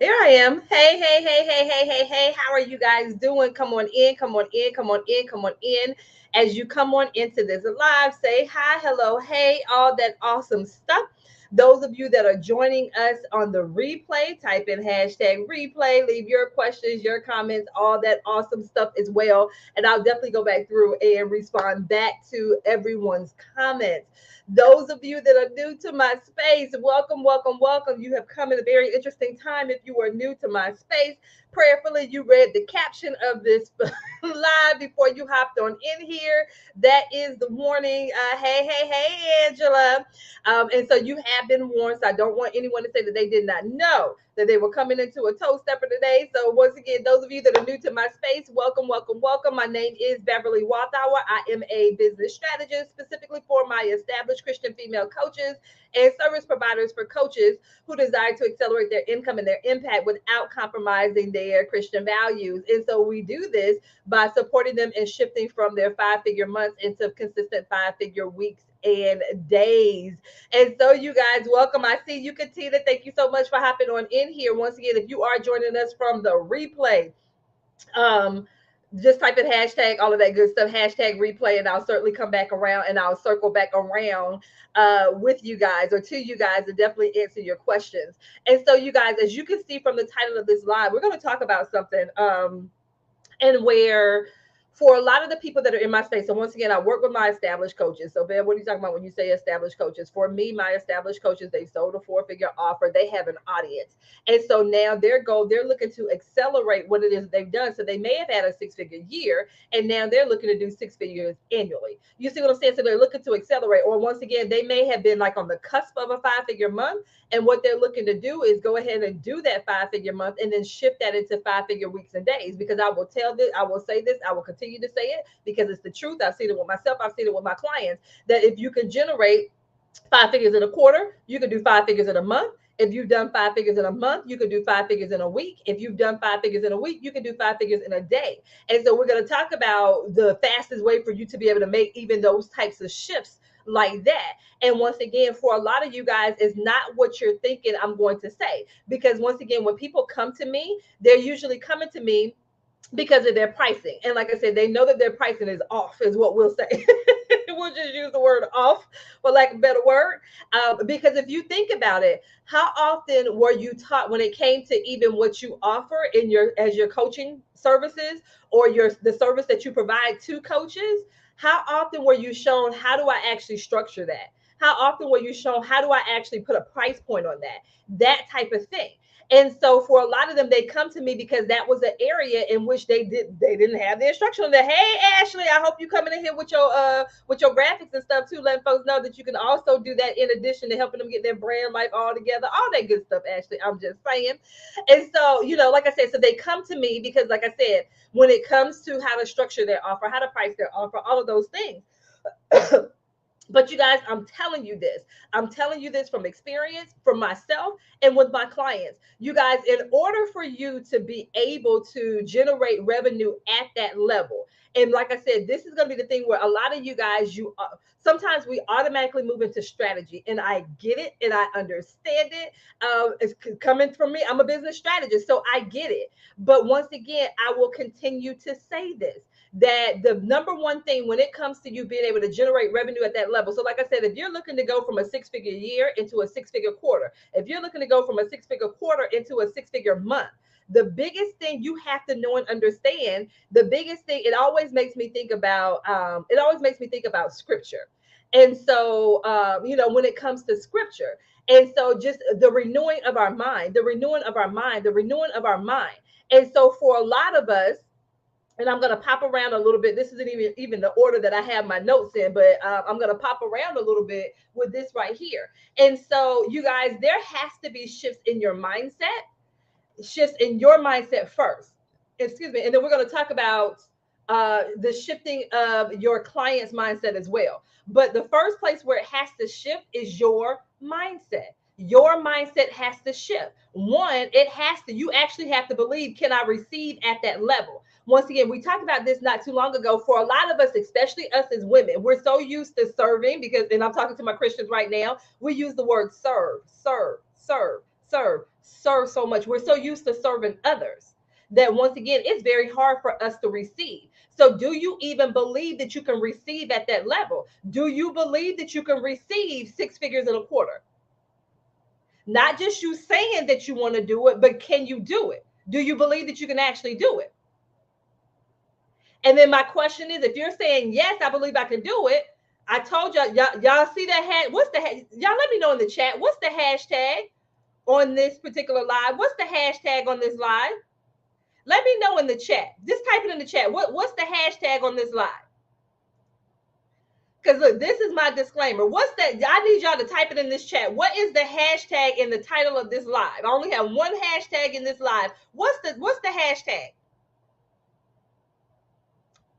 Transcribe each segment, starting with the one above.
Here I am. Hey, hey, hey, hey, hey, hey, hey. How are you guys doing? Come on in, come on in, come on in, come on in. As you come on into this live, say hi, hello, hey, all that awesome stuff. Those of you that are joining us on the replay, type in hashtag replay, leave your questions, your comments, all that awesome stuff as well. And I'll definitely go back through and respond back to everyone's comments. Those of you that are new to my space, welcome, welcome, welcome. You have come at a very interesting time. If you are new to my space, prayerfully you read the caption of this live before you hopped on in here. That is the warning. Hey, hey, hey, Angela. And so you have been warned. So I don't want anyone to say that they did not know that they were coming into a toe stepper today. So once again, those of you that are new to my space, welcome, welcome, welcome. My name is Beverly Walthour. I am a business strategist specifically for my established Christian female coaches and service providers for coaches who desire to accelerate their income and their impact without compromising their Christian values. And so we do this by supporting them in shifting from their 5-figure months into consistent 5-figure weeks and days. And so, you guys, welcome. I see you, Katina. Thank you so much for hopping on in here. Once again, if you are joining us from the replay, um, just type in hashtag all of that good stuff, hashtag replay, and I'll certainly come back around and I'll circle back around with you guys or to you guys to definitely answer your questions. And so, you guys, as you can see from the title of this live, we're going to talk about something. And where for a lot of the people that are in my space, so once again, I work with my established coaches. So, Ben, what are you talking about when you say established coaches? For me, my established coaches, they sold a 4-figure offer. They have an audience. And so now their goal, they're looking to accelerate what it is they've done. So they may have had a 6-figure year, and now they're looking to do 6 figures annually. You see what I'm saying? So they're looking to accelerate. Or once again, they may have been like on the cusp of a 5-figure month, and what they're looking to do is go ahead and do that 5-figure month and then shift that into 5-figure weeks and days. Because I will tell this, I will say this, I will continue to say it because it's the truth. I've seen it with myself, I've seen it with my clients, that if you can generate 5 figures in a quarter, you can do 5 figures in a month. If you've done 5 figures in a month, you can do 5 figures in a week. If you've done 5 figures in a week, you can do 5 figures in a day. And so we're going to talk about the fastest way for you to be able to make even those types of shifts like that. And once again, for a lot of you guys, it's not what you're thinking I'm going to say. Because once again, when people come to me, they're usually coming to me because of their pricing. And like I said, they know that their pricing is off, is what we'll say. We'll just use the word off for lack of a better word. Because if you think about it, how often were you taught when it came to even what you offer in your as your coaching services or your the service that you provide to coaches? How often were you shown how do I actually structure that? How often were you shown how do I actually put a price point on that? That type of thing. And so for a lot of them, they come to me because that was an area in which they didn't have the instruction on that. Hey Ashley, I hope you coming in here with your graphics and stuff too, letting folks know that you can also do that in addition to helping them get their brand life all together, all that good stuff, Ashley. I'm just saying. And so, like I said, so they come to me because, like I said, when it comes to how to structure their offer, how to price their offer, all of those things. But you guys, I'm telling you this. I'm telling you this from experience, from myself, and with my clients. You guys, in order for you to be able to generate revenue at that level, and like I said, this is going to be the thing where a lot of you guys, sometimes we automatically move into strategy, and I get it and I understand it. It's coming from me. I'm a business strategist, so I get it. But once again, I will continue to say this that the number one thing when it comes to you being able to generate revenue at that level. So, like I said, if you're looking to go from a 6-figure year into a 6-figure quarter, if you're looking to go from a 6-figure quarter into a 6-figure month, the biggest thing you have to know and understand, the biggest thing, it always makes me think about scripture. And so, when it comes to scripture, and so just the renewing of our mind, the renewing of our mind, the renewing of our mind. And so for a lot of us, and I'm going to pop around a little bit. This isn't even the order that I have my notes in, but I'm going to pop around a little bit with this right here. And so, you guys, there has to be shifts in your mindset first. Excuse me. And then we're going to talk about the shifting of your client's mindset as well. But the first place where it has to shift is your mindset. Your mindset has to shift. One, you actually have to believe, can I receive at that level? Once again, we talked about this not too long ago. For a lot of us, especially us as women, we're so used to serving because, and I'm talking to my Christians right now, we use the word serve, serve, serve, serve so much. We're so used to serving others that once again, it's very hard for us to receive. So, do you even believe that you can receive at that level? Do you believe that you can receive 6 figures in a quarter? Not just you saying that you want to do it, but can you do it? Do you believe that you can actually do it? And then my question is, if you're saying, yes, I believe I can do it, I told y'all see that what's the y'all let me know in the chat, what's the hashtag on this particular live? What's the hashtag on this live? Let me know in the chat. Just type it in the chat. What's the hashtag on this live? Because look, this is my disclaimer. What's that? I need y'all to type it in this chat. What is the hashtag in the title of this live? I only have one hashtag in this live. What's the hashtag?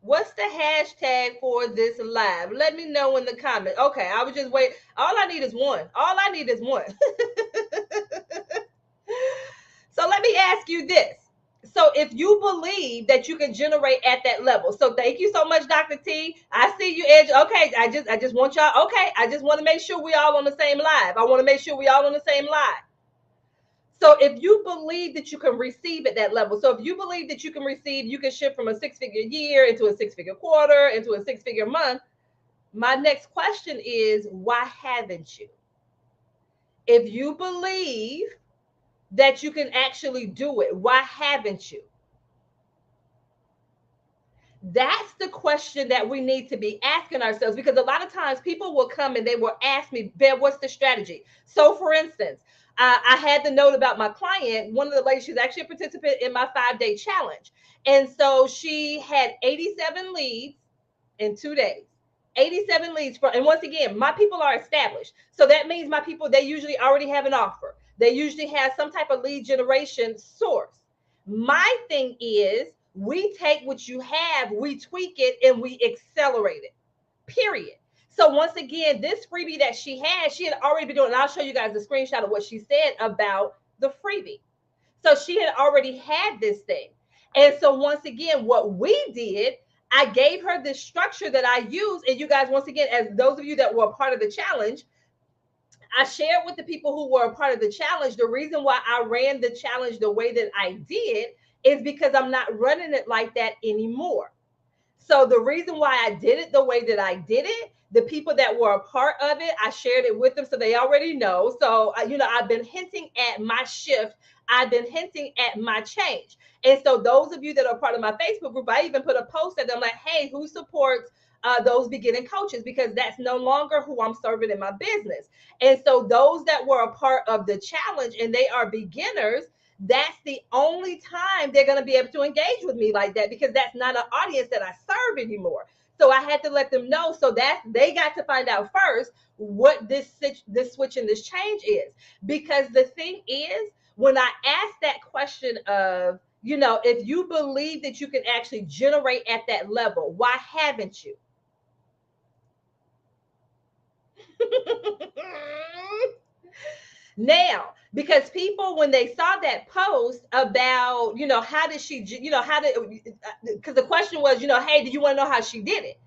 What's the hashtag for this live? Let me know in the comments. Okay, I was just waiting. All I need is one. All I need is one. So let me ask you this. So if you believe that you can generate at that level, so thank you so much, Dr. T. I see you, Edge. Okay, I just want y'all. Okay, I just want to make sure we all on the same live. I want to make sure we all on the same live. So if you believe that you can receive at that level, so if you believe that you can receive, you can shift from a 6-figure year into a 6-figure quarter, into a 6-figure month. My next question is, why haven't you? If you believe that you can actually do it, why haven't you? That's the question that we need to be asking ourselves, because a lot of times people will come and they will ask me, Bev, what's the strategy? So for instance, I had the note about my client. One of the ladies, she's actually a participant in my 5-day challenge. And so she had 87 leads in 2 days. 87 leads for, and once again, my people are established. So that means my people, they usually already have an offer. They usually have some type of lead generation source. My thing is, we take what you have, we tweak it, and we accelerate it. Period. So once again, this freebie that she had already been doing, and I'll show you guys a screenshot of what she said about the freebie. So she had already had this thing. And so once again, what we did, I gave her this structure that I use. And you guys, once again, as those of you that were a part of the challenge, I shared with the people who were a part of the challenge, the reason why I ran the challenge the way that I did is because I'm not running it like that anymore. So the reason why I did it the way that I did it, the people that were a part of it, I shared it with them so they already know. So, I've been hinting at my shift. I've been hinting at my change. And so those of you that are part of my Facebook group, I even put a post at them like, hey, who supports those beginning coaches? Because that's no longer who I'm serving in my business. And so those that were a part of the challenge and they are beginners, that's the only time they're going to be able to engage with me like that, because that's not an audience that I serve anymore. So I had to let them know, so that they got to find out first what this switch and this change is. Because the thing is, when I asked that question of, if you believe that you can actually generate at that level, why haven't you? Now, because people, when they saw that post about, how did she, because the question was, hey, do you want to know how she did it?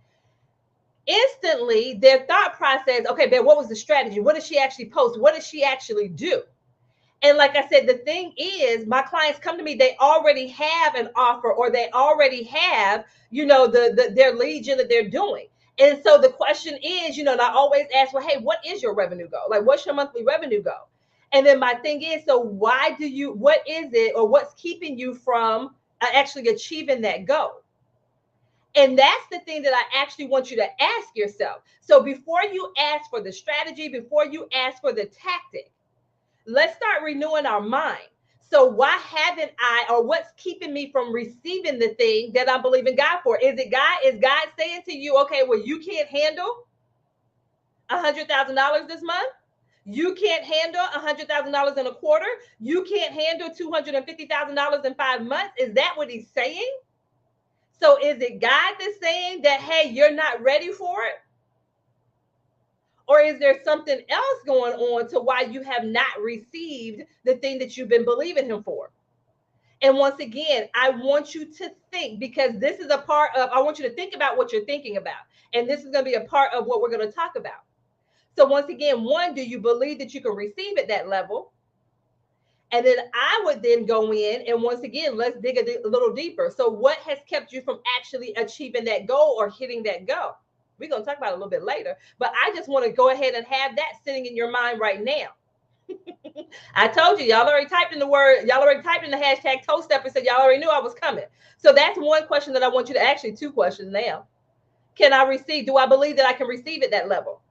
Instantly, their thought process, okay, but what was the strategy? What did she actually post? What did she actually do? And like I said, the thing is, my clients come to me, they already have an offer, or they already have, their lead gen that they're doing. And so the question is, and I always ask, well, hey, what is your revenue goal? Like, what's your monthly revenue goal? And then my thing is, so what is it, or what's keeping you from actually achieving that goal? And that's the thing that I actually want you to ask yourself. So before you ask for the strategy, before you ask for the tactic, let's start renewing our mind. So why haven't I, or what's keeping me from receiving the thing that I'm believing God for? Is God saying to you, okay, well, you can't handle $100,000 this month? You can't handle $100,000 in a quarter? You can't handle $250,000 in 5 months? Is that what he's saying? So is it God that's saying that, hey, you're not ready for it? Or is there something else going on to why you have not received the thing that you've been believing him for? And once again, I want you to think, because this is a part of, I want you to think about what you're thinking about. And this is going to be a part of what we're going to talk about. So once again, one, do you believe that you can receive at that level? And then I would then go in and once again, let's dig a little deeper. So, what has kept you from actually achieving that goal or hitting that goal? We're going to talk about it a little bit later, but I just want to go ahead and have that sitting in your mind right now. I told you, y'all already typed in the word, y'all already typed in the hashtag toe step and said y'all already knew I was coming. So that's one question that I want you to actually, two questions now. Can I receive? Do I believe that I can receive at that level?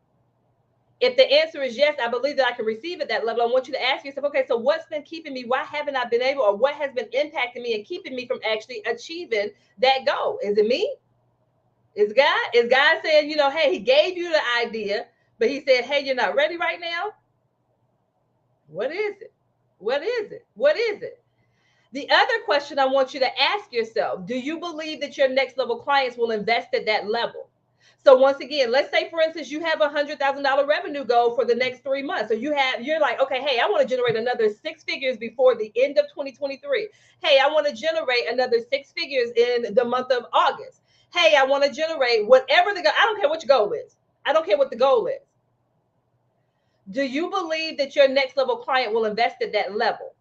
If the answer is yes, I believe that I can receive at that level. I want you to ask yourself, okay, so what's been keeping me? Why haven't I been able, or what has been impacting me and keeping me from actually achieving that goal? Is it me? Is God? Is God saying, hey, he gave you the idea, but he said, hey, you're not ready right now? What is it? What is it? What is it? The other question I want you to ask yourself, do you believe that your next level clients will invest at that level? So once again, let's say for instance, you have $100,000 revenue goal for the next 3 months. So you're like, okay, hey, I want to generate another 6 figures before the end of 2023. Hey, I want to generate another 6 figures in the month of August. Hey, I want to generate whatever I don't care what your goal is. I don't care what the goal is. Do you believe that your next level client will invest at that level?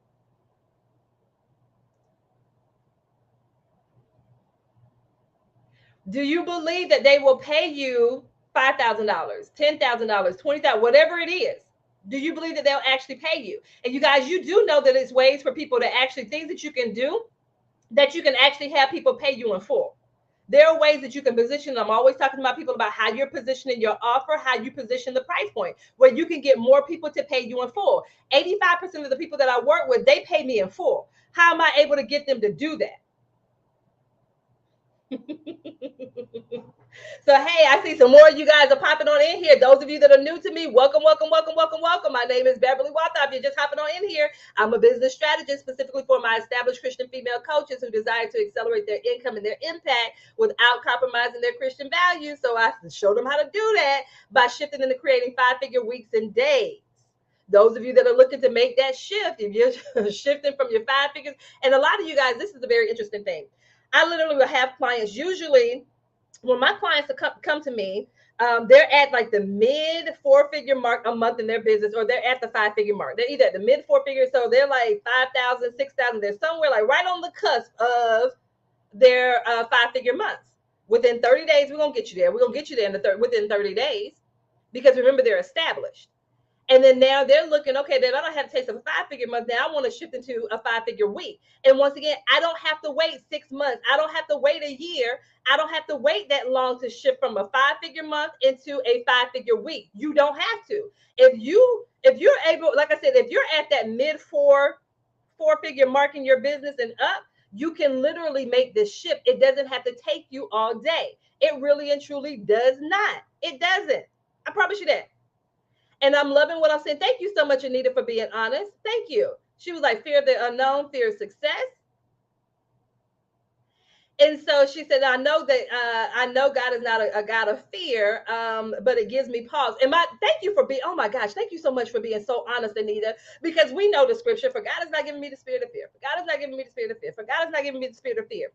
Do you believe that they will pay you $5,000, $10,000, $20,000, whatever it is? Do you believe that they'll actually pay you? And you guys, you do know that it's ways for people to actually, things that you can do that you can actually have people pay you in full. There are ways that you can position them. I'm always talking about people about how you're positioning your offer, how you position the price point, where you can get more people to pay you in full. 85% of the people that I work with, they pay me in full. How am I able to get them to do that? So, hey, I see some more of you guys are popping on in here. Those of you that are new to me, welcome, welcome, welcome, welcome, welcome. My name is Beverly Walthoff. You're just hopping on in here. I'm a business strategist specifically for my established Christian female coaches who desire to accelerate their income and their impact without compromising their Christian values. So I show them how to do that by shifting into creating 5-figure weeks and days. Those of you that are looking to make that shift, if you're shifting from your 5 figures, and a lot of you guys, this is a very interesting thing. I literally will have clients usually when my clients come to me, they're at like the mid 4-figure mark a month in their business, or they're at the 5-figure mark. They're either at the mid 4 figures, so they're like 5,000, 6,000. They're somewhere like right on the cusp of their 5-figure months. Within 30 days, we're gonna get you there. We're gonna get you there within 30 days, because remember, they're established. And then now they're looking, okay, then I don't have to taste of a 5-figure month. Now I want to shift into a 5-figure week. And once again, I don't have to wait 6 months. I don't have to wait a year. I don't have to wait that long to shift from a 5-figure month into a 5-figure week. You don't have to. If you're able, like I said, if you're at that mid 4-figure mark in your business and up, you can literally make this shift. It doesn't have to take you all day. It really and truly does not. It doesn't. I promise you that. And I'm loving what I'm saying. Thank you so much, Anita, for being honest. Thank you. She was like, fear of the unknown, fear of success. And so she said, I know God is not a God of fear, but it gives me pause. And thank you for being, oh my gosh, thank you so much for being so honest, Anita, because we know the scripture, for God is not giving me the spirit of fear. For God is not giving me the spirit of fear. For God is not giving me the spirit of fear,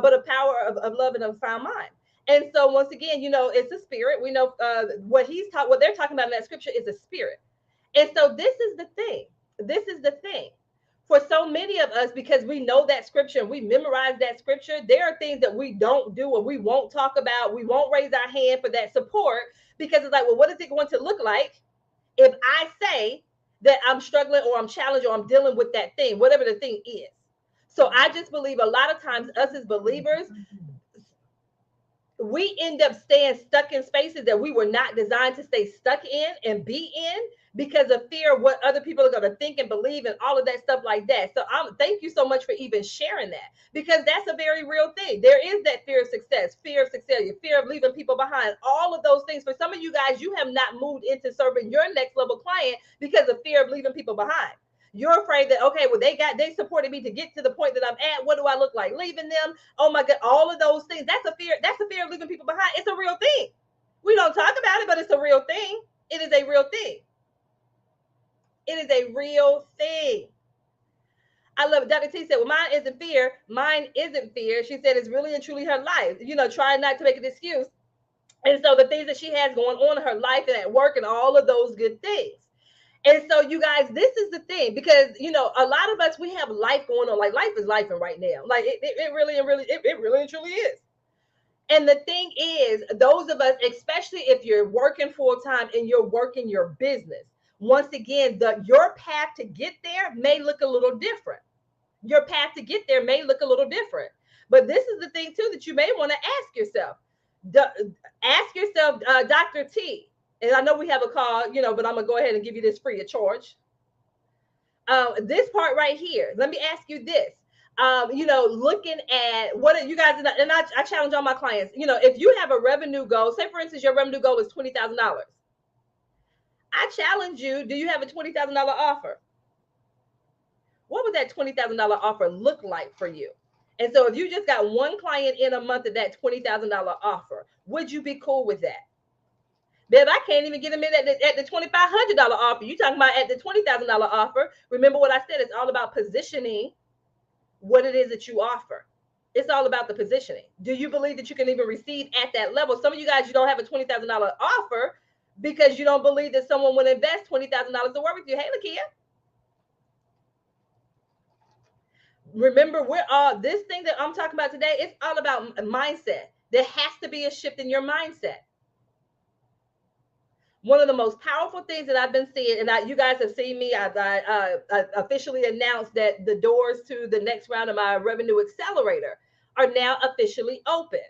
but a power of love and of a sound mind. And so once again, it's a spirit. We know what they're talking about in that scripture is a spirit. And so this is the thing. This is the thing. For so many of us, because we know that scripture and we memorize that scripture, there are things that we don't do or we won't talk about. We won't raise our hand for that support, because it's like, well, what is it going to look like if I say that I'm struggling or I'm challenged or I'm dealing with that thing, whatever the thing is? So I just believe a lot of times us as believers, we end up staying stuck in spaces that we were not designed to stay stuck in and be in, because of fear of what other people are going to think and believe and all of that stuff like that. So thank you so much for even sharing that, because that's a very real thing. There is that fear of success, fear of failure, fear of leaving people behind, all of those things. For some of you guys, you have not moved into serving your next level client because of fear of leaving people behind. You're afraid that, okay, well, they supported me to get to the point that I'm at. What do I look like leaving them? Oh my God, all of those things. That's a fear. That's a fear of leaving people behind. It's a real thing. We don't talk about it, but it's a real thing. It is a real thing. It is a real thing. I love it. Dr. T said, well, mine isn't fear. Mine isn't fear. She said it's really and truly her life. Try not to make an excuse. And so the things that she has going on in her life and at work and all of those good things. And so, you guys, this is the thing, because a lot of us, we have life going on. Like, life is life right now. Like, it really and really, it really and truly is. And the thing is, those of us, especially if you're working full time and you're working your business, once again, your path to get there may look a little different. Your path to get there may look a little different. But this is the thing too that you may want to ask yourself. Ask yourself, Dr. T, and I know we have a call, but I'm gonna go ahead and give you this free of charge. This part right here. Let me ask you this. Looking at what are you guys, and I challenge all my clients. If you have a revenue goal, say for instance, your revenue goal is $20,000. I challenge you. Do you have a $20,000 offer? What would that $20,000 offer look like for you? And so if you just got one client in a month at that $20,000 offer, would you be cool with that? Babe, I can't even get them in at the $2,500 offer. You talking about at the $20,000 offer. Remember what I said, it's all about positioning what it is that you offer. It's all about the positioning. Do you believe that you can even receive at that level? Some of you guys, you don't have a $20,000 offer because you don't believe that someone would invest $20,000 to work with you. Hey, Lakia. Remember, this thing that I'm talking about today, it's all about mindset. There has to be a shift in your mindset. One of the most powerful things that I've been seeing, and you guys have seen me, I officially announced that the doors to the next round of my Revenue Accelerator are now officially open.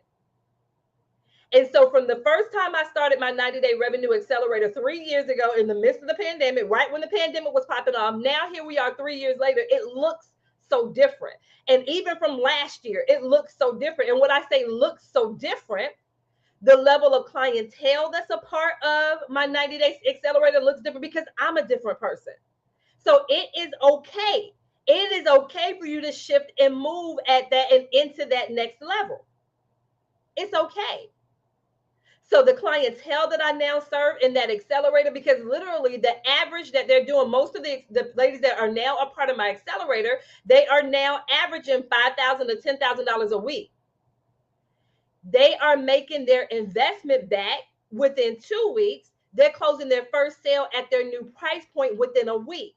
And so from the first time I started my 90-day Revenue Accelerator 3 years ago, in the midst of the pandemic, right when the pandemic was popping off, now here we are 3 years later, it looks so different. And even from last year, it looks so different. And when I say looks so different, the level of clientele that's a part of my 90-day accelerator looks different because I'm a different person. So it is okay. It is okay for you to shift and move at that and into that next level. It's okay. So the clientele that I now serve in that accelerator, because literally the average that they're doing, most of the ladies that are now a part of my accelerator, they are now averaging $5,000 to $10,000 a week. They are making their investment back within 2 weeks. They're closing their first sale at their new price point within a week.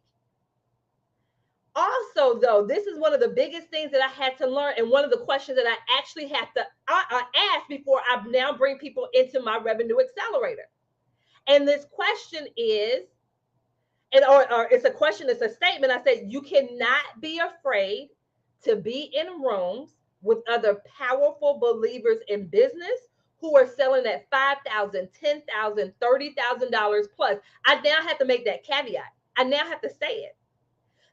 Also, though, this is one of the biggest things that I had to learn, and one of the questions that I actually have to ask before I now bring people into my Revenue Accelerator. And this question is, or it's a question, it's a statement. I said, you cannot be afraid to be in rooms with other powerful believers in business who are selling at $5,000, $10,000, $30,000 plus. I now have to make that caveat. I now have to say it.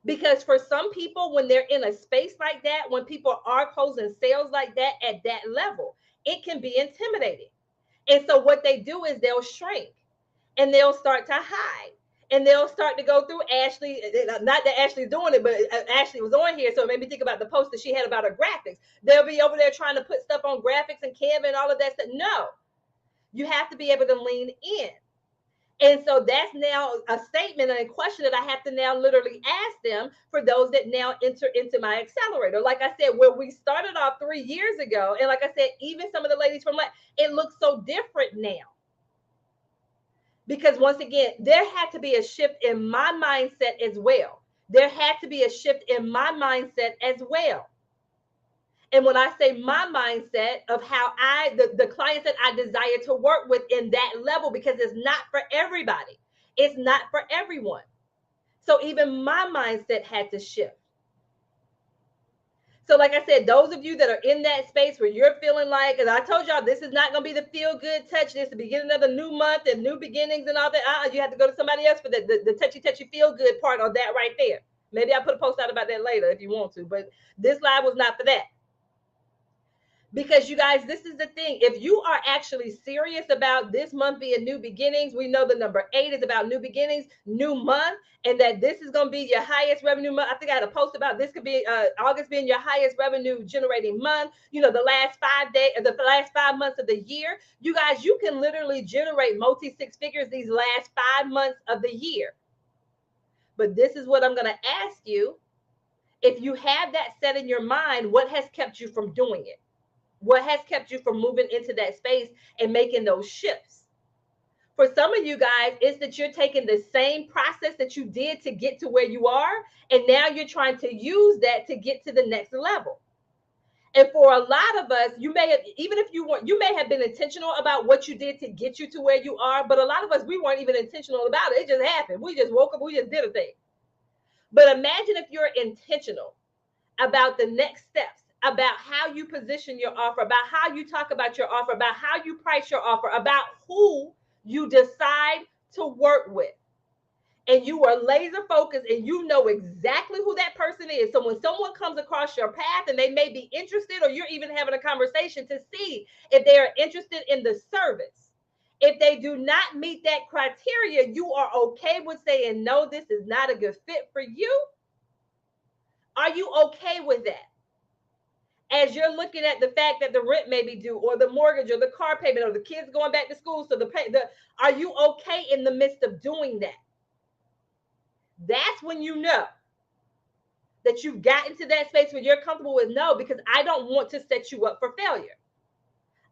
Because for some people, when they're in a space like that, when people are closing sales like that at that level, it can be intimidating. And so what they do is they'll shrink and they'll start to hide. And they'll start to go through Ashley, not that Ashley's doing it, but Ashley was on here. So it made me think about the post that she had about her graphics. They'll be over there trying to put stuff on graphics and Canva and all of that stuff. No, you have to be able to lean in. And so that's now a statement and a question that I have to now literally ask them for those that now enter into my accelerator. Like I said, where we started off 3 years ago, and like I said, even some of the ladies from it looks so different now. Because once again, there had to be a shift in my mindset as well. There had to be a shift in my mindset as well. And when I say my mindset of how the clients that I desire to work with in that level, because it's not for everybody. It's not for everyone. So even my mindset had to shift. So like I said, those of you that are in that space where you're feeling like, and I told y'all, this is not going to be the feel good touch. This is the beginning of the new month and new beginnings and all that. You have to go to somebody else for the touchy feel good part on that right there. Maybe I'll put a post out about that later if you want to, but this live was not for that. Because you guys, this is the thing. If you are actually serious about this month being new beginnings, we know the number 8 is about new beginnings, new month, and that this is going to be your highest revenue month. I think I had a post about this could be August being your highest revenue generating month. You know, the last 5 months of the year, you guys, you can literally generate multi-6 figures these last 5 months of the year. But this is what I'm going to ask you. If you have that set in your mind, what has kept you from doing it? What has kept you from moving into that space and making those shifts? For some of you guys, it's that you're taking the same process that you did to get to where you are, and now you're trying to use that to get to the next level. And for a lot of us, you may have, even if you weren't, you may have been intentional about what you did to get you to where you are, but a lot of us, we weren't even intentional about it. It just happened. We just woke up, we just did a thing. But imagine if you're intentional about the next steps, about how you position your offer, about how you talk about your offer, about how you price your offer, about who you decide to work with. And you are laser focused and you know exactly who that person is. So when someone comes across your path and they may be interested, or you're even having a conversation to see if they are interested in the service, if they do not meet that criteria, you are okay with saying, no, this is not a good fit for you. Are you okay with that? As you're looking at the fact that the rent may be due, or the mortgage, or the car payment, or the kids going back to school, so are you okay in the midst of doing that? That's when you know that you've gotten to that space where you're comfortable with no, because I don't want to set you up for failure.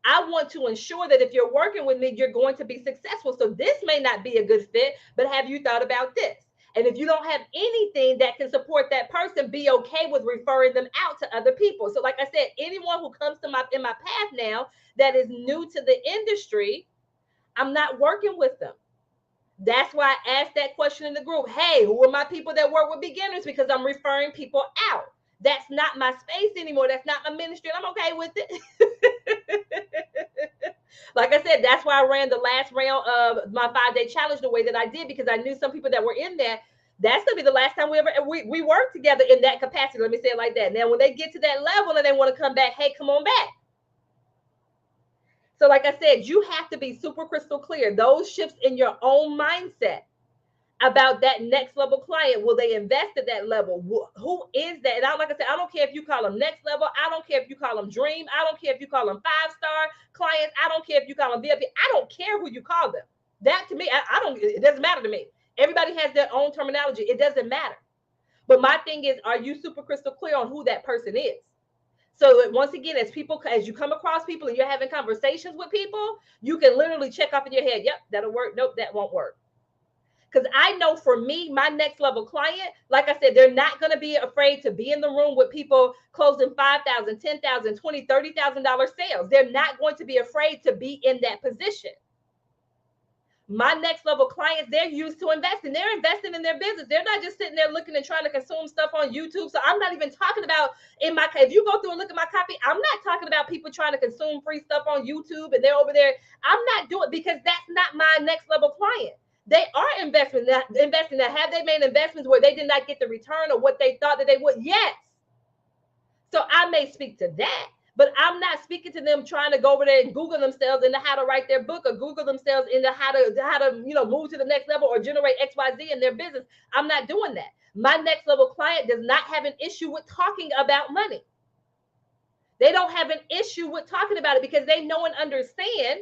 I want to ensure that if you're working with me, you're going to be successful. So this may not be a good fit, but have you thought about this? And if you don't have anything that can support that person, be okay with referring them out to other people. So like I said, anyone who comes to in my path now that is new to the industry, I'm not working with them. That's why I asked that question in the group. Hey, who are my people that work with beginners? Because I'm referring people out. That's not my space anymore. That's not my ministry. And I'm okay with it. Like I said, that's why I ran the last round of my 5-day challenge the way that I did, because I knew some people that were in there. That's gonna be the last time we work together in that capacity. Let me say it like that. Now, when they get to that level and they want to come back, hey, come on back. So, like I said, you have to be super crystal clear. Those shifts in your own mindset about that next level client. Will they invest at that level? Who is that? And like I said, I don't care if you call them next level. I don't care if you call them dream. I don't care if you call them 5-star clients. I don't care if you call them VIP. I don't care who you call them. That to me, I don't. It doesn't matter to me. Everybody has their own terminology. It doesn't matter. But my thing is, are you super crystal clear on who that person is? So once again, as you come across people and you're having conversations with people, you can literally check off in your head, yep, that'll work. Nope, that won't work. Because I know for me, my next level client, like I said, they're not going to be afraid to be in the room with people closing $5,000, $10,000, $20,000, $30,000 sales. They're not going to be afraid to be in that position. My next level clients, they're used to investing. They're investing in their business. They're not just sitting there looking and trying to consume stuff on YouTube. So I'm not even talking about if you go through and look at my copy, I'm not talking about people trying to consume free stuff on YouTube and they're over there. I'm not doing, because that's not my next level client. They are investing that. Have they made investments where they did not get the return or what they thought that they would? Yes. So I may speak to that, but I'm not speaking to them trying to go over there and Google themselves into how to write their book, or Google themselves into how to move to the next level or generate XYZ in their business. I'm not doing that. My next level client does not have an issue with talking about money. They don't have an issue with talking about it, because they know and understand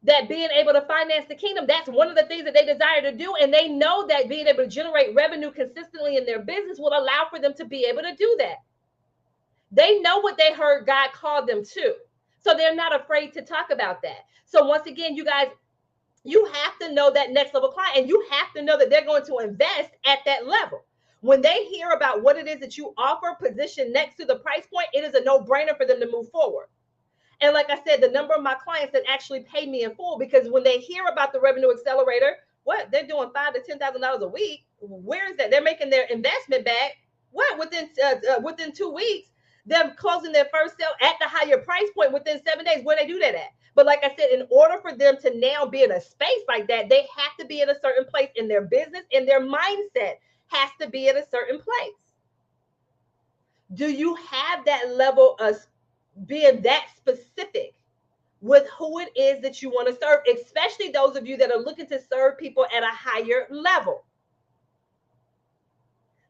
that being able to finance the kingdom, that's one of the things that they desire to do. And they know that being able to generate revenue consistently in their business will allow for them to be able to do that. They know what they heard God called them to. So they're not afraid to talk about that. So once again, you guys, you have to know that next level client, and you have to know that they're going to invest at that level. When they hear about what it is that you offer, position next to the price point, it is a no-brainer for them to move forward. And like I said, the number of my clients that actually pay me in full, because when they hear about the Revenue Accelerator, what they're doing $5,000 to $10,000 a week. Where is that? They're making their investment back. What within 2 weeks, they're closing their first sale at the higher price point within 7 days. Where they do that at? But like I said, in order for them to now be in a space like that, they have to be in a certain place in their business, and their mindset has to be in a certain place. Do you have that level of being that specific with who it is that you want to serve, especially those of you that are looking to serve people at a higher level?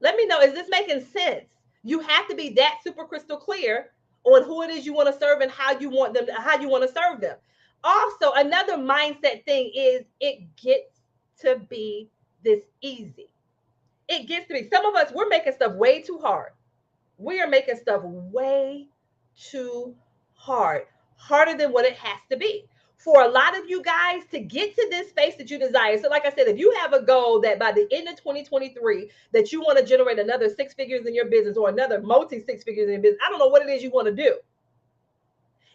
Let me know, is this making sense? You have to be that super crystal clear on who it is you want to serve and how you want to serve them. Also, another mindset thing is, it gets to be this easy. It gets to be. Some of us, we're making stuff way too hard. We are making stuff way too hard, harder than what it has to be. for a lot of you guys to get to this space that you desire. So like I said, if you have a goal that by the end of 2023 that you want to generate another 6 figures in your business or another multi 6 figures in your business, I don't know what it is you want to do.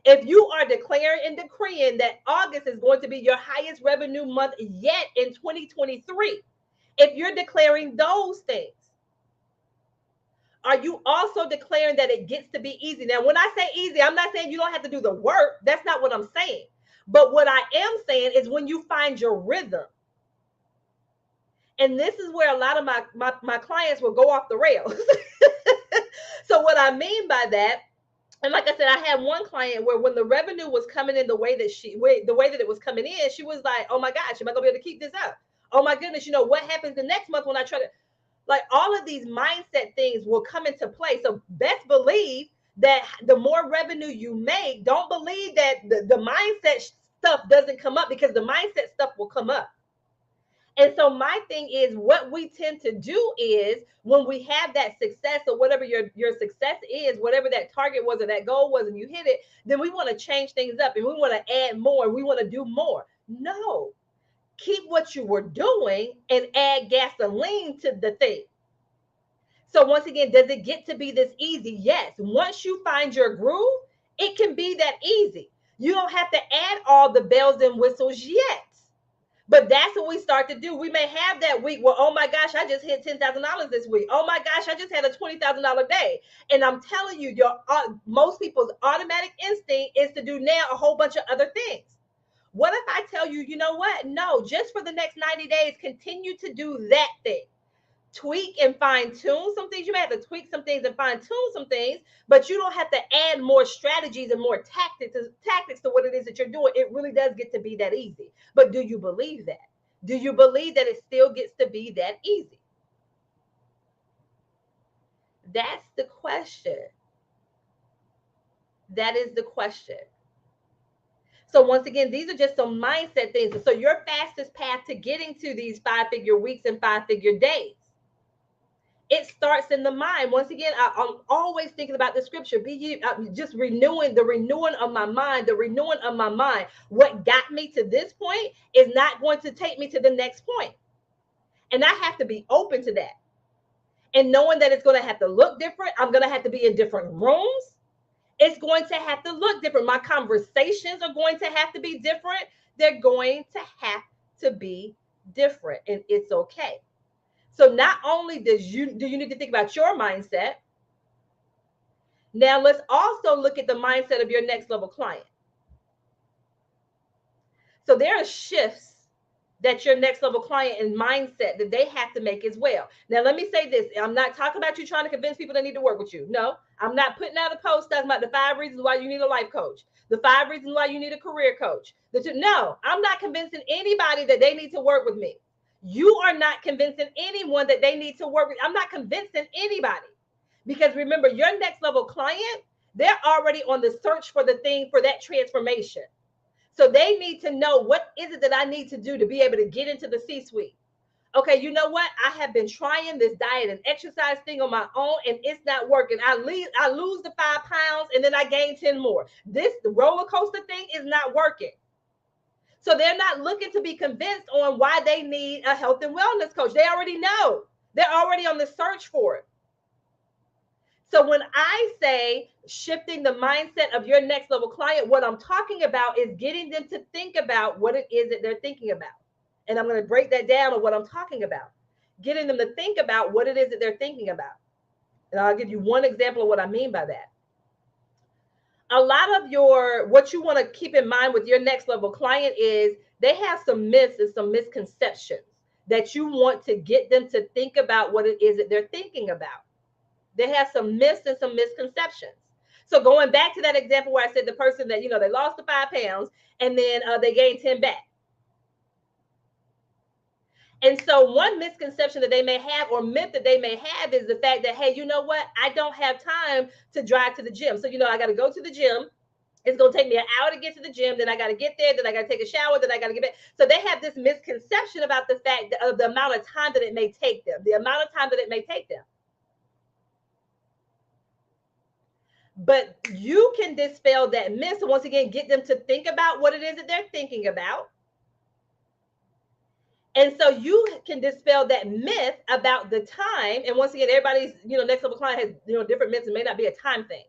If you are declaring and decreeing that August is going to be your highest revenue month yet in 2023, if you're declaring those things, are you also declaring that it gets to be easy? Now, when I say easy, I'm not saying you don't have to do the work. That's not what I'm saying. But what I am saying is when you find your rhythm, and this is where a lot of my clients will go off the rails. So what I mean by that, and like I said, I had one client where when the revenue was coming in the way that it was coming in, she was like, oh my gosh, am I gonna be able to keep this up? Oh my goodness, what happens the next month when I try to, like, all of these mindset things will come into play. So best believe that the more revenue you make, don't believe that the mindset stuff doesn't come up, because the mindset stuff will come up. And so my thing is, what we tend to do is when we have that success, or whatever your success is, whatever that target was or that goal was, and you hit it, then we want to change things up and we want to add more. We want to do more. No, keep what you were doing and add gasoline to the thing. So once again, does it get to be this easy? Yes. Once you find your groove, it can be that easy. You don't have to add all the bells and whistles yet. But that's what we start to do. We may have that week where, oh my gosh, I just hit $10,000 this week. Oh my gosh, I just had a $20,000 day. And I'm telling you, most people's automatic instinct is to do now a whole bunch of other things. What if I tell you, you know what? No, just for the next 90 days, continue to do that thing. Tweak and fine tune some things. You may have to tweak some things and fine tune some things, but you don't have to add more strategies and more tactics to what it is that you're doing. It really does get to be that easy. But do you believe that? Do you believe that it still gets to be that easy? That's the question. That is the question. So once again, these are just some mindset things. So your fastest path to getting to these 5-figure weeks and 5-figure days, it starts in the mind. Once again, I'm always thinking about the scripture. Just renewing of my mind, the renewing of my mind. What got me to this point is not going to take me to the next point. And I have to be open to that. And knowing that it's going to have to look different. I'm going to have to be in different rooms. It's going to have to look different. My conversations are going to have to be different. They're going to have to be different. And it's okay. So not only do you need to think about your mindset, now let's also look at the mindset of your next level client. So there are shifts that your next level client and mindset that they have to make as well. Now, let me say this. I'm not talking about you trying to convince people they need to work with you. No, I'm not putting out a post talking about the 5 reasons why you need a life coach, the 5 reasons why you need a career coach. No, I'm not convincing anybody that they need to work with me. You are not convincing anyone that they need to work with. I'm not convincing anybody, because remember, your next level client, they're already on the search for the thing, for that transformation. So they need to know, what is it that I need to do to be able to get into the C-suite? Okay, you know what? I have been trying this diet and exercise thing on my own, and it's not working. I lose the 5 pounds and then I gain 10 more. The roller coaster thing is not working. So they're not looking to be convinced on why they need a health and wellness coach. They already know. They're already on the search for it. So when I say shifting the mindset of your next level client, what I'm talking about is getting them to think about what it is that they're thinking about. And I'm going to break that down on what I'm talking about. Getting them to think about what it is that they're thinking about. And I'll give you one example of what I mean by that. A lot of what you want to keep in mind with your next level client is they have some myths and some misconceptions that you want to get them to think about what it is that they're thinking about. They have some myths and some misconceptions. So going back to that example where I said the person that, they lost the 5 pounds and then they gained 10 back. And so one misconception that they may have, or myth that they may have, is the fact that, hey, you know what? I don't have time to drive to the gym. So, I got to go to the gym. It's going to take me an hour to get to the gym. Then I got to get there. Then I got to take a shower. Then I got to get back. So they have this misconception about the fact of the amount of time that it may take them, But you can dispel that myth. So once again, get them to think about what it is that they're thinking about. And so you can dispel that myth about the time. And once again, everybody's, next level client has, different myths. It may not be a time thing.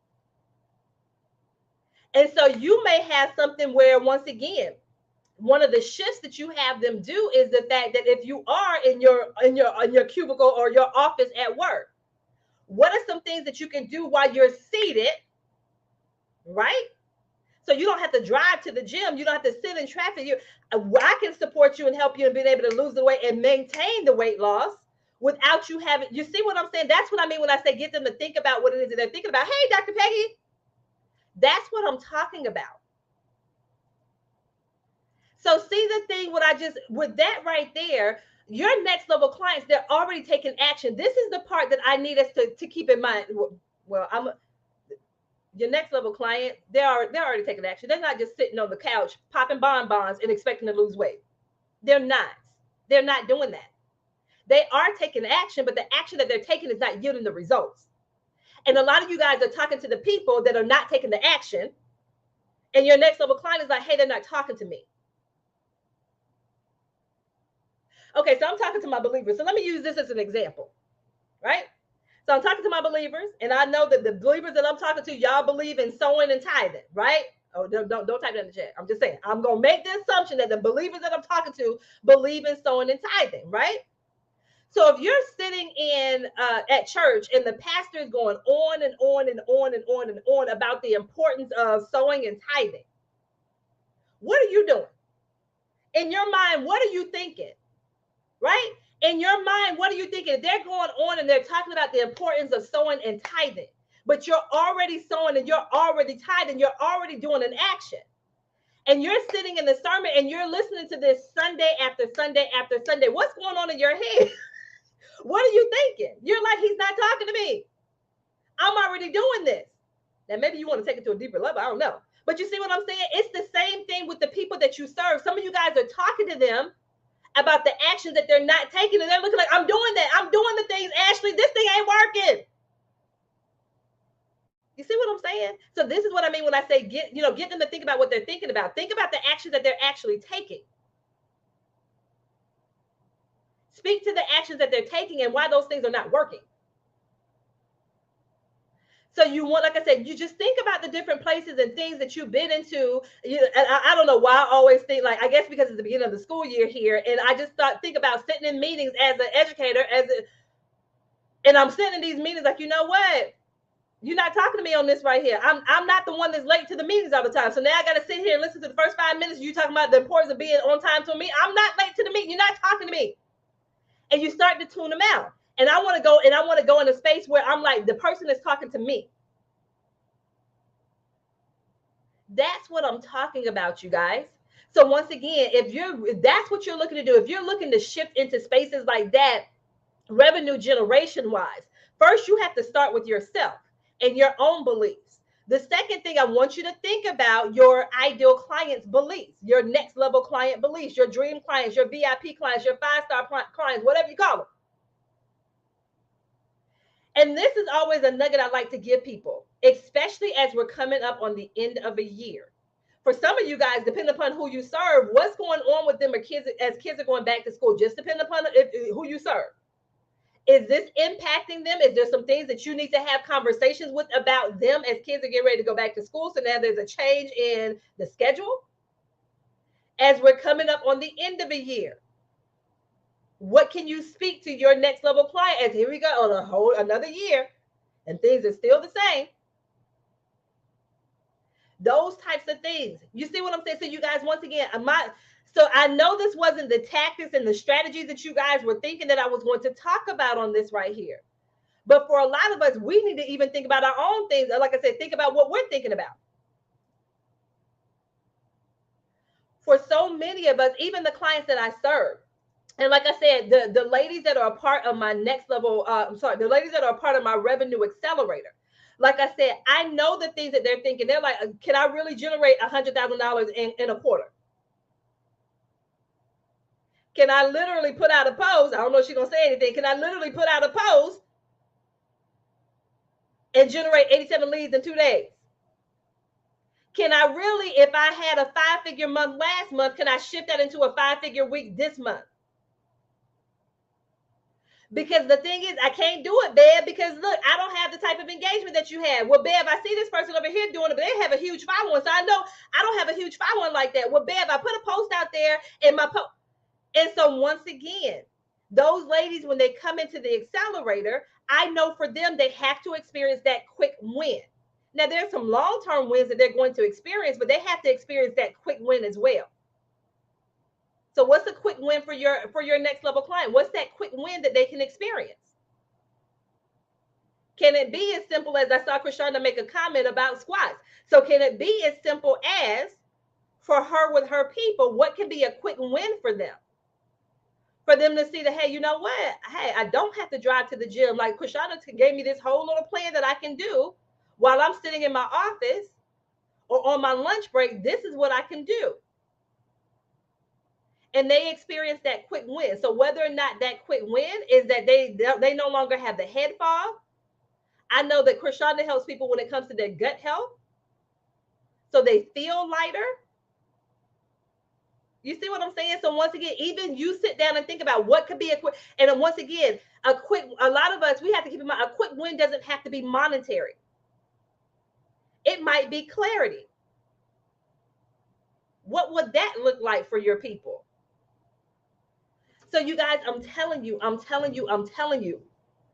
And so you may have something where, once again, one of the shifts that you have them do is the fact that if you are in your cubicle or your office at work, what are some things that you can do while you're seated, right? So you don't have to drive to the gym. You don't have to sit in traffic. I can support you and help you in being able to lose the weight and maintain the weight loss without you having. You see what I'm saying? That's what I mean when I say get them to think about what it is that they're thinking about. Hey, Dr. Peggy, that's what I'm talking about. So see the thing, with that right there, your next level clients, they're already taking action. This is the part that I need us to keep in mind. Well, your next level client, they're already taking action. They're not just sitting on the couch popping bonbons and expecting to lose weight. They're not doing that. They are taking action, but the action that they're taking is not yielding the results. And a lot of you guys are talking to the people that are not taking the action, and your next level client is like, hey, they're not talking to me. Okay, so I'm talking to my believers. So let me use this as an example, right? So I'm talking to my believers, and I know that the believers that I'm talking to, y'all believe in sowing and tithing, right? Oh, don't type that in the chat. I'm just saying, I'm going to make the assumption that the believers that I'm talking to believe in sowing and tithing, right? So if you're sitting in at church and the pastor is going on and on and on and on and on about the importance of sowing and tithing, what are you doing? In your mind, what are you thinking? Right? In your mind, what are you thinking? They're going on and they're talking about the importance of sowing and tithing, but you're already sowing and you're already tithing. You're already doing an action. And you're sitting in the sermon and you're listening to this Sunday after Sunday after Sunday. What's going on in your head? What are you thinking? You're like, he's not talking to me. I'm already doing this. Now, maybe you want to take it to a deeper level. I don't know. But you see what I'm saying? It's the same thing with the people that you serve. Some of you guys are talking to them about the actions that they're not taking, and they're looking like, I'm doing that. I'm doing the things, Ashley. This thing ain't working. You see what I'm saying? So this is what I mean when I say get them to think about what they're thinking about. Think about the actions that they're actually taking. Speak to the actions that they're taking and why those things are not working. So you want, like I said, you just think about the different places and things that you've been into. And I don't know why I always think, like, I guess because it's the beginning of the school year here, and I just think about sitting in meetings as an educator, and I'm sitting in these meetings like, you know what? You're not talking to me on this right here. I'm not the one that's late to the meetings all the time. So now I got to sit here and listen to the first 5 minutes. You talking about the importance of being on time to me. I'm not late to the meeting. You're not talking to me. And you start to tune them out. And I want to go in a space where I'm like, the person is talking to me. That's what I'm talking about, you guys. So once again, if that's what you're looking to do, if you're looking to shift into spaces like that, revenue generation wise, first you have to start with yourself and your own beliefs. The second thing, I want you to think about your ideal client's beliefs, your next level client beliefs, your dream clients, your VIP clients, your 5-star clients, whatever you call them. And this is always a nugget I like to give people, especially as we're coming up on the end of a year. For some of you guys, depending upon who you serve, what's going on with them as kids are going back to school, just depending upon who you serve. Is this impacting them? Is there some things that you need to have conversations with about them as kids are getting ready to go back to school? So now there's a change in the schedule as we're coming up on the end of a year. What can you speak to your next level client as here we go on another year and things are still the same? Those types of things. You see what I'm saying? So you guys, once again, so I know this wasn't the tactics and the strategies that you guys were thinking that I was going to talk about on this right here. But for a lot of us, we need to even think about our own things. Like I said, think about what we're thinking about. For so many of us, even the clients that I serve, and like I said, the ladies that are a part of my next level, the ladies that are a part of my revenue accelerator, like I said, I know the things that they're thinking. They're like, can I really generate $100,000 in a quarter? Can I literally put out a post? I don't know if she's going to say anything. Can I literally put out a post and generate 87 leads in 2 days? Can I really, if I had a 5-figure month last month, can I shift that into a 5-figure week this month? Because the thing is, I can't do it, Bev, because look, I don't have the type of engagement that you have. Well, Bev, I see this person over here doing it, but they have a huge following. So I know I don't have a huge following like that. Well, Bev, I put a post out there in my post. And so once again, those ladies, when they come into the accelerator, I know for them, they have to experience that quick win. Now, there's some long-term wins that they're going to experience, but they have to experience that quick win as well. So what's a quick win for your next level client? What's that quick win that they can experience? Can it be as simple as, I saw Krishanda make a comment about squats. So can it be as simple as, for her with her people, what can be a quick win for them? For them to see that, hey, you know what? Hey, I don't have to drive to the gym. Like Krishanda gave me this whole little plan that I can do while I'm sitting in my office or on my lunch break. This is what I can do. And they experience that quick win. So whether or not that quick win is that they no longer have the head fog. I know that Krishanda helps people when it comes to their gut health. So they feel lighter. You see what I'm saying? So once again, even you sit down and think about what could be a quick, and then once again, a lot of us, we have to keep in mind, a quick win doesn't have to be monetary. It might be clarity. What would that look like for your people? So you guys, I'm telling you,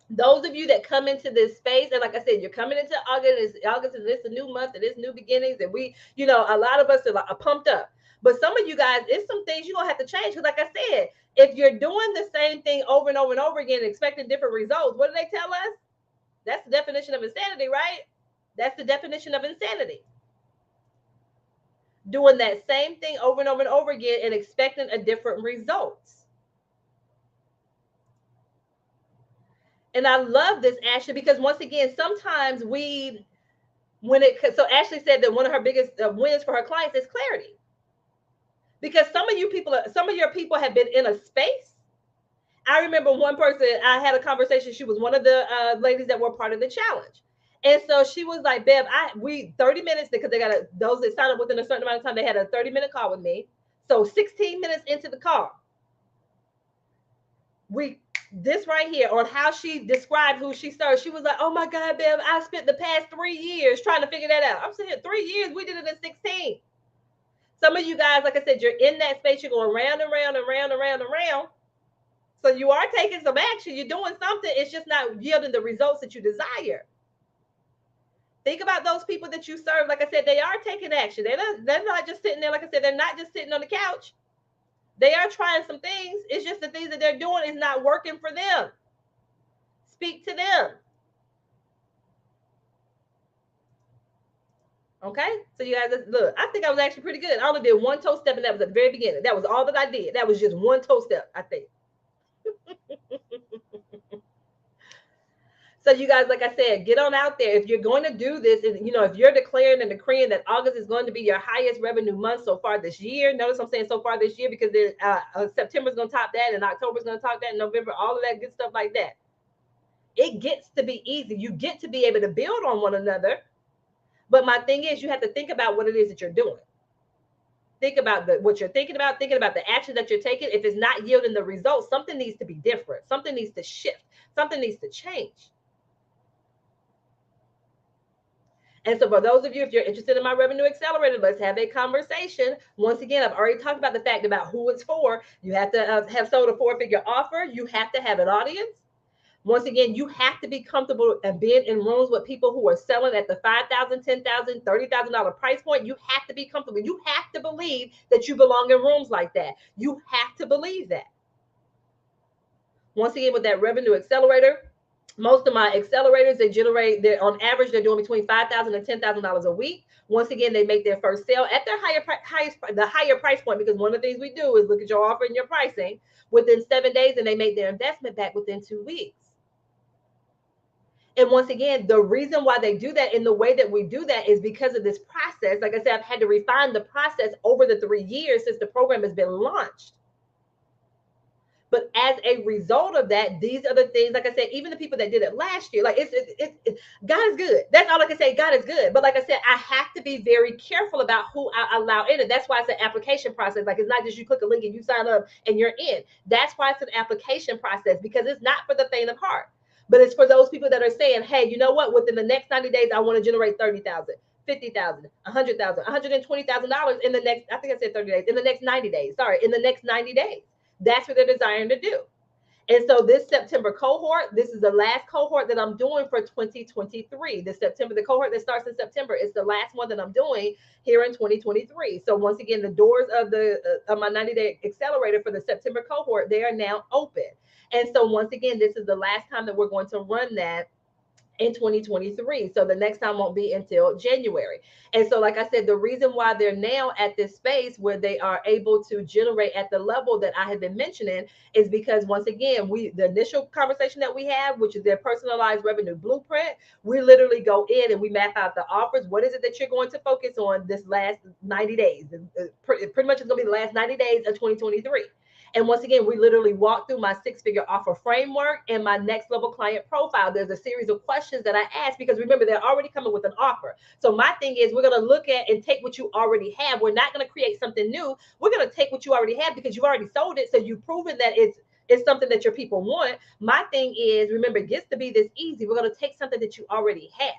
those of you that come into this space, and like I said, you're coming into August, and this a new month, and it's new beginnings, and we, a lot of us are pumped up. But some of you guys, it's some things you're gonna have to change. Because like I said, if you're doing the same thing over and over and over again, expecting different results, what do they tell us? That's the definition of insanity, right? That's the definition of insanity. Doing that same thing over and over and over again and expecting a different results. And I love this, Ashley, because once again, sometimes so Ashley said that one of her biggest wins for her clients is clarity. Because some of your people have been in a space. I remember one person, I had a conversation. She was one of the ladies that were part of the challenge. And so she was like, Bev, we 30 minutes, because they got those that sign up within a certain amount of time, they had a 30-minute call with me. So 16 minutes into the call, this right here on how she described who she served. She was like, oh my God, Bev, I spent the past 3 years trying to figure that out. I'm saying 3 years, we did it in 16. Some of you guys, like I said, you're in that space, you're going round and round and round and round and round. So you are taking some action, you're doing something, it's just not yielding the results that you desire. Think about those people that you serve. Like I said, they are taking action. They're not just sitting there. Like I said, they're not just sitting on the couch. They are trying some things. It's just the things that they're doing is not working for them. Speak to them. Okay, so you guys, look, I think I was actually pretty good. I only did one toe step, and that was at the very beginning. That was all that I did. That was just one toe step, I think. So you guys, like I said, get on out there. If you're going to do this, and if you're declaring and decreeing that August is going to be your highest revenue month so far this year, notice I'm saying so far this year, because September's going to top that, and October's going to top that, and November, all of that good stuff like that. It gets to be easy. You get to be able to build on one another. But my thing is, you have to think about what it is that you're doing. Think about what you're thinking about the action that you're taking. If it's not yielding the results, something needs to be different. Something needs to shift. Something needs to change. And so for those of you, if you're interested in my Revenue Accelerator, let's have a conversation. Once again, I've already talked about the fact about who it's for. You have to have sold a 4-figure offer. You have to have an audience. Once again, you have to be comfortable and being in rooms with people who are selling at the $5,000, $10,000, $30,000 price point. You have to be comfortable. You have to believe that you belong in rooms like that. You have to believe that. Once again, with that Revenue Accelerator, most of my accelerators, on average, they're doing between $5,000 and $10,000 a week. Once again, they make their first sale at their higher price point, because one of the things we do is look at your offer and your pricing within 7 days, and they make their investment back within 2 weeks. And once again, the reason why they do that in the way that we do that is because of this process. Like I said, I've had to refine the process over the 3 years since the program has been launched. But as a result of that, these are the things, like I said, even the people that did it last year, like God is good. That's all I can say. God is good. But like I said, I have to be very careful about who I allow in. And that's why it's an application process. Like, it's not just you click a link and you sign up and you're in. That's why it's an application process, because it's not for the faint of heart. But it's for those people that are saying, hey, you know what? Within the next 90 days, I want to generate 30,000, 50,000, 100,000, $120,000 in the next, I think I said 30 days, in the next 90 days. Sorry, in the next 90 days. That's what they're desiring to do. And so this September cohort, this is the last cohort that I'm doing for 2023. The cohort that starts in September is the last one that I'm doing here in 2023. So once again, the doors of the of my 90-day accelerator for the September cohort, they are now open. And so once again, this is the last time that we're going to run that in 2023. So the next time won't be until January. And so, like I said, the reason why they're now at this space where they are able to generate at the level that I have been mentioning is because, once again, the initial conversation that we have, which is their personalized revenue blueprint, we literally go in and we map out the offers. What is it that you're going to focus on this last 90 days? Pretty much it's going to be the last 90 days of 2023. And once again, we literally walk through my six-figure offer framework and my next level client profile. There's a series of questions that I ask because, remember, they're already coming with an offer. So my thing is, we're going to look at and take what you already have. We're not going to create something new. We're going to take what you already have because you've already sold it. So you've proven that it's something that your people want. My thing is, remember, it gets to be this easy. We're going to take something that you already have,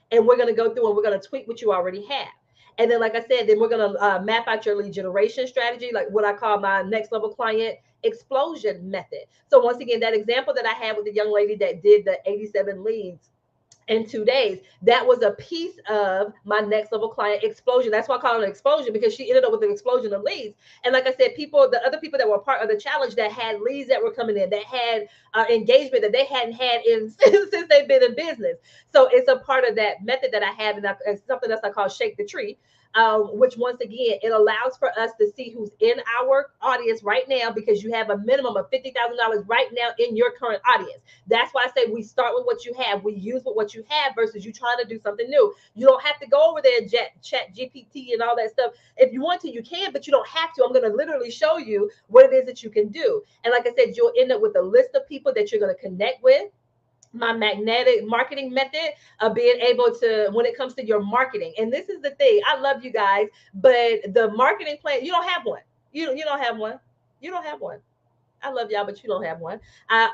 and we're going to go through and we're going to tweak what you already have. And then, like I said, then we're going to map out your lead generation strategy, like what I call my next level client explosion method. So once again, that example that I had with the young lady that did the 87 leads in 2 days, that was a piece of my next level client explosion. That's why I call it an explosion, because she ended up with an explosion of leads. And like I said, the other people that were part of the challenge that had leads that were coming in, that had engagement that they hadn't had in since they've been in business. So it's a part of that method that I have, and it's something else I call shake the tree. Which, once again, it allows for us to see who's in our audience right now, because you have a minimum of $50,000 right now in your current audience. That's why I say we start with what you have. We use with what you have versus you trying to do something new. You don't have to go over there and chat GPT and all that stuff. If you want to, you can, but you don't have to. I'm going to literally show you what it is that you can do. And like I said, you'll end up with a list of people that you're going to connect with. My magnetic marketing method of being able to, when it comes to your marketing. And this is the thing, I love you guys, but the marketing plan, you don't have one. You don't have one. You don't have one. I love y'all, but you don't have one.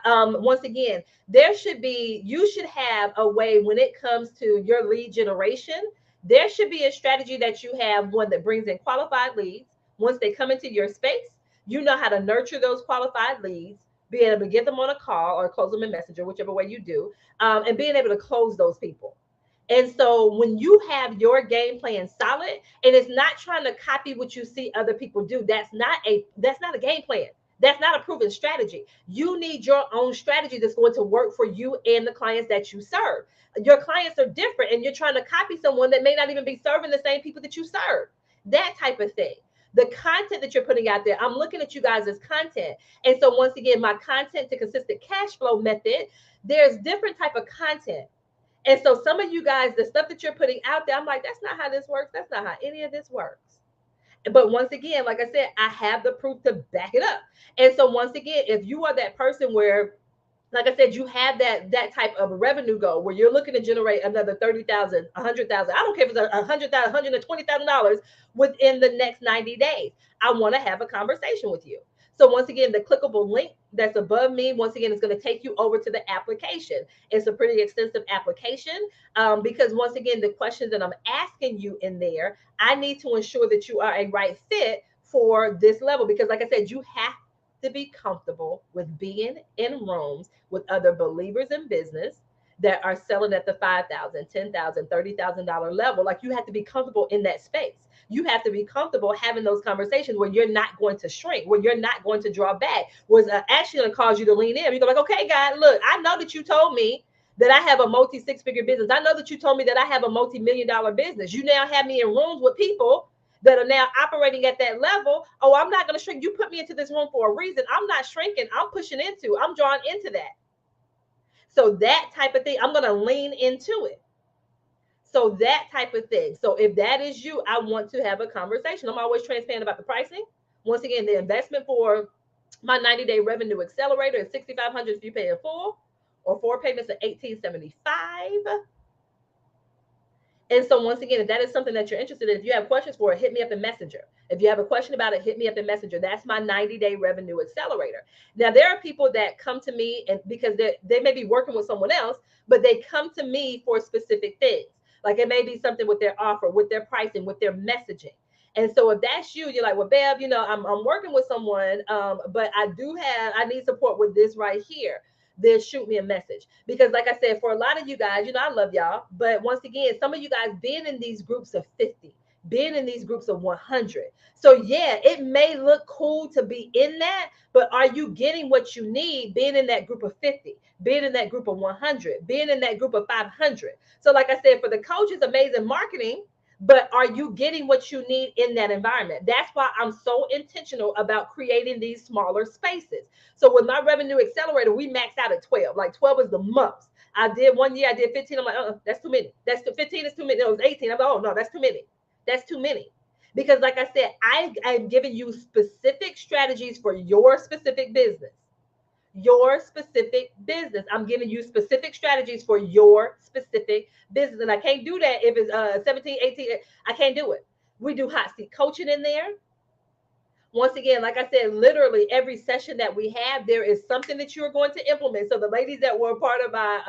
Once again, you should have a way when it comes to your lead generation. There should be a strategy that you have, one that brings in qualified leads. Once they come into your space, you know how to nurture those qualified leads, be able to get them on a call or close them in Messenger, whichever way you do, and being able to close those people. And so when you have your game plan solid, and it's not trying to copy what you see other people do, that's not a game plan. That's not a proven strategy. You need your own strategy that's going to work for you and the clients that you serve. Your clients are different, and you're trying to copy someone that may not even be serving the same people that you serve. That type of thing. The content that you're putting out there, I'm looking at you guys as content. And so once again, my content to consistent cash flow method, there's different type of content. And so some of you guys, the stuff that you're putting out there, I'm like, that's not how this works. That's not how any of this works. But once again, like I said, I have the proof to back it up. And so once again, if you are that person where, like I said, you have that type of revenue goal where you're looking to generate another 30,000, 100,000. I don't care if it's $100,000, $120,000 within the next 90 days. I want to have a conversation with you. So once again, the clickable link that's above me, once again, is going to take you over to the application. It's a pretty extensive application because, once again, the questions that I'm asking you in there, I need to ensure that you are a right fit for this level. Because, like I said, you have to be comfortable with being in rooms with other believers in business that are selling at the $5,000, $10,000, $30,000 level. Like, you have to be comfortable in that space. You have to be comfortable having those conversations where you're not going to shrink, where you're not going to draw back, was actually going to cause you to lean in. You go like, okay, God, look, I know that you told me that I have a multi six-figure business. I know that you told me that I have a multi-million-dollar business. You now have me in rooms with people that are now operating at that level. Oh, I'm not going to shrink. You put me into this room for a reason. I'm not shrinking. I'm pushing into, I'm drawing into that. So that type of thing, I'm going to lean into it. So that type of thing. So if that is you, I want to have a conversation. I'm always transparent about the pricing. Once again, the investment for My 90-day revenue accelerator is 6,500 if you pay in full, or 4 payments of 1,875. And so once again, if that is something that you're interested in, if you have questions for it, hit me up in Messenger. If you have a question about it, hit me up in Messenger. That's my 90-day revenue accelerator. Now, there are people that come to me and because they may be working with someone else, but they come to me for specific things. Like it may be something with their offer, with their pricing, with their messaging. And so if that's you, you're like, well, Bev, I'm working with someone, but I need support with this right here. Then shoot me a message. Because like I said, for a lot of you guys, I love y'all. But once again, some of you guys being in these groups of 50, being in these groups of 100. So yeah, it may look cool to be in that, but are you getting what you need being in that group of 50, being in that group of 100, being in that group of 500? So like I said, for the coaches, amazing marketing, but are you getting what you need in that environment? That's why I'm so intentional about creating these smaller spaces. So with my revenue accelerator, we maxed out at 12. Like 12 is the most. I did one year, I did 15. I'm like, that's too many. 15 is too many. It was 18. I'm like, oh no, that's too many. That's too many. Because like I said, I'm giving you specific strategies for your specific business. Your specific business. I'm giving you specific strategies for your specific business. And I can't do that if it's 17, 18. I can't do it. We do hot seat coaching in there. Once again, like I said, literally every session that we have, there is something that you're going to implement. So the ladies that were part of my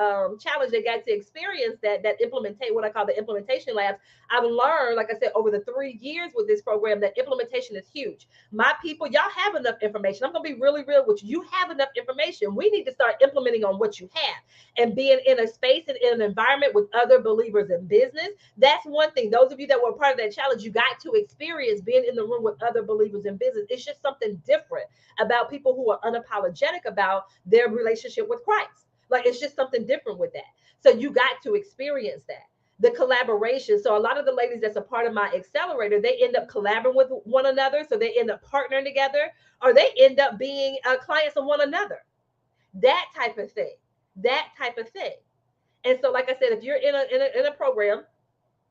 challenge, they got to experience that implementate what I call the implementation labs. I've learned, like I said, over the 3 years with this program, that implementation is huge. My people, y'all have enough information. I'm going to be really real with you. You have enough information. We need to start implementing on what you have and being in a space and in an environment with other believers in business. That's one thing. Those of you that were part of that challenge, you got to experience being in the room with other believers in business. It's just something different about people who are unapologetic about their relationship with Christ. Like it's just something different with that. So you got to experience that. The collaboration. So a lot of the ladies that's a part of my accelerator, they end up collaborating with one another. So they end up partnering together, or they end up being clients of one another. That type of thing. That type of thing. And so, like I said, if you're in a program,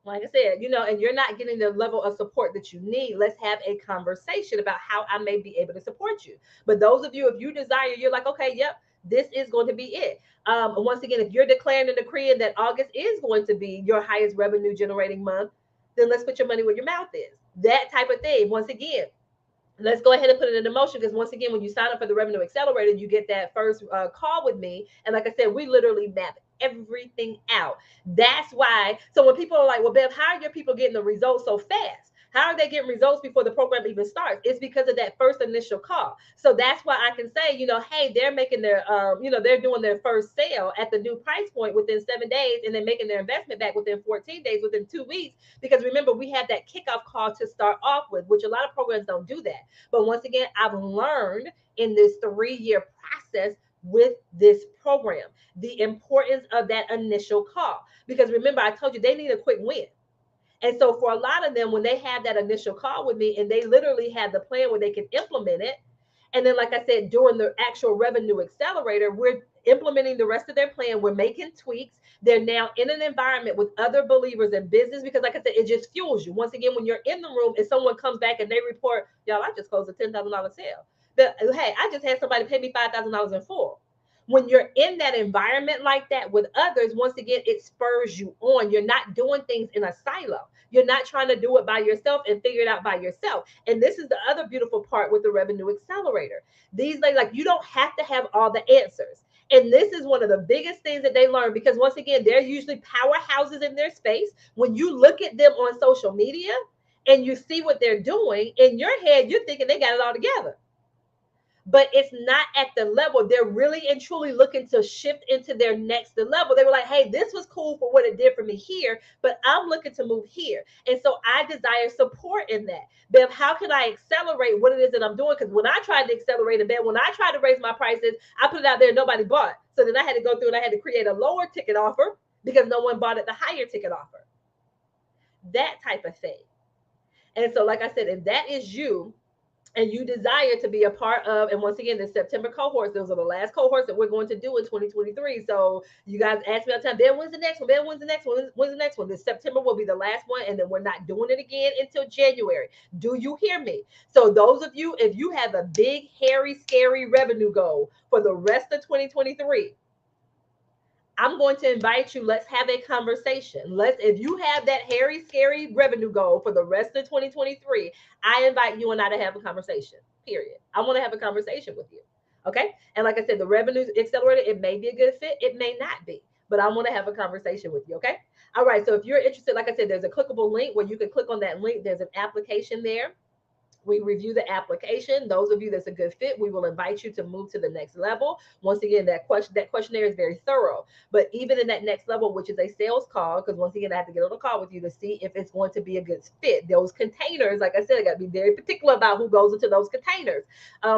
like I said, and you're not getting the level of support that you need, let's have a conversation about how I may be able to support you. But those of you, if you desire, you're like, okay, yep, this is going to be it. Once again, if you're declaring and decreeing that August is going to be your highest revenue generating month, then let's put your money where your mouth is. That type of thing. Once again, let's go ahead and put it into motion, because once again, when you sign up for the revenue accelerator, you get that first call with me, and like I said, we literally map everything out. That's why. So when people are like, well, Bev, how are your people getting the results so fast? How are they getting results before the program even starts? It's because of that first initial call. So that's why I can say, hey, they're making their they're doing their first sale at the new price point within 7 days, and then making their investment back within 14 days, within 2 weeks. Because remember, we have that kickoff call to start off with, which a lot of programs don't do that. But once again, I've learned in this 3-year process with this program the importance of that initial call. Because remember, I told you they need a quick win. And so for a lot of them, when they have that initial call with me and they literally have the plan where they can implement it, and then, like I said, during the actual revenue accelerator, we're implementing the rest of their plan. We're making tweaks. They're now in an environment with other believers in business, because, like I said, it just fuels you. Once again, when you're in the room and someone comes back and they report, y'all, I just closed a $10,000 sale. But hey, I just had somebody pay me $5,000 in full. When you're in that environment like that with others, once again, it spurs you on. You're not doing things in a silo. You're not trying to do it by yourself and figure it out by yourself. And this is the other beautiful part with the revenue accelerator. These days, like, you don't have to have all the answers. And this is one of the biggest things that they learn, because once again, they're usually powerhouses in their space. When you look at them on social media and you see what they're doing, in your head, you're thinking they got it all together. But it's not at the level. They're really and truly looking to shift into their next level. They were like, hey, this was cool for what it did for me here, but I'm looking to move here. And so I desire support in that. Bev, how can I accelerate what it is that I'm doing? Because when I tried to accelerate a bit, when I tried to raise my prices, I put it out there, nobody bought. So then I had to go through and I had to create a lower ticket offer because no one bought at the higher ticket offer. That type of thing. And so, like I said, if that is you, and you desire to be a part of, and once again, the September cohorts, those are the last cohorts that we're going to do in 2023. So you guys ask me all the time, Ben, when's the next one? Ben, when's the next one? When's the next one? This September will be the last one, and then we're not doing it again until January. Do you hear me? So those of you, if you have a big, hairy, scary revenue goal for the rest of 2023, I'm going to invite you. Let's have a conversation. If you have that hairy, scary revenue goal for the rest of 2023, I invite you and I to have a conversation. Period. I want to have a conversation with you. Okay. And like I said, the revenue accelerator, it may be a good fit, it may not be, but I want to have a conversation with you. Okay. All right. So if you're interested, like I said, there's a clickable link where you can click on that link. There's an application there. We review the application. Those of you that's a good fit, we will invite you to move to the next level. Once again, that questionnaire is very thorough. But even in that next level, which is a sales call, because once again, I have to get on a call with you to see if it's going to be a good fit. Those containers, like I said, I got to be very particular about who goes into those containers,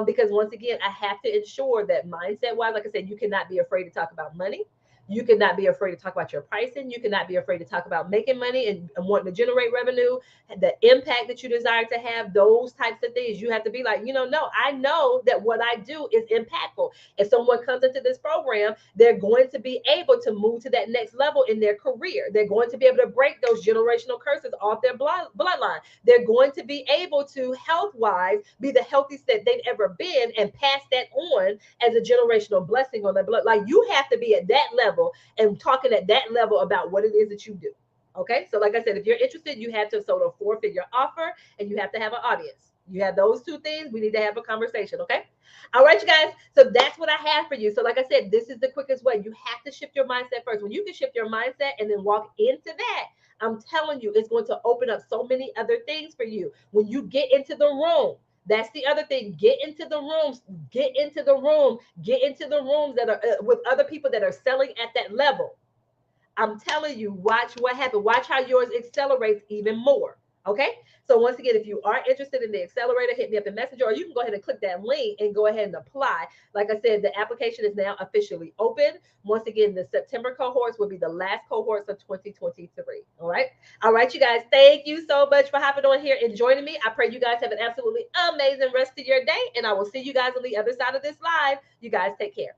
because once again, I have to ensure that mindset wise, like I said, you cannot be afraid to talk about money. You cannot be afraid to talk about your pricing. You cannot be afraid to talk about making money and wanting to generate revenue, the impact that you desire to have, those types of things. You have to be like, no, I know that what I do is impactful. If someone comes into this program, they're going to be able to move to that next level in their career. They're going to be able to break those generational curses off their bloodline. They're going to be able to, health wise, be the healthiest that they've ever been and pass that on as a generational blessing on their blood. Like, you have to be at that level and talking at that level about what it is that you do. Okay. So like I said, if you're interested, you have to sort of forfeit your offer and you have to have an audience. You have those two things. We need to have a conversation. Okay. All right, you guys. So that's what I have for you. So like I said, this is the quickest way. You have to shift your mindset first. When you can shift your mindset and then walk into that, I'm telling you, it's going to open up so many other things for you. When you get into the room, that's the other thing. Get into the rooms, get into the room, get into the rooms that are with other people that are selling at that level. I'm telling you, watch what happens. Watch how yours accelerates even more. Okay. So once again, if you are interested in the accelerator, hit me up in Messenger, or you can go ahead and click that link and go ahead and apply. Like I said, the application is now officially open. Once again, the September cohorts will be the last cohorts of 2023. All right. All right, you guys. Thank you so much for hopping on here and joining me. I pray you guys have an absolutely amazing rest of your day, and I will see you guys on the other side of this live. You guys take care.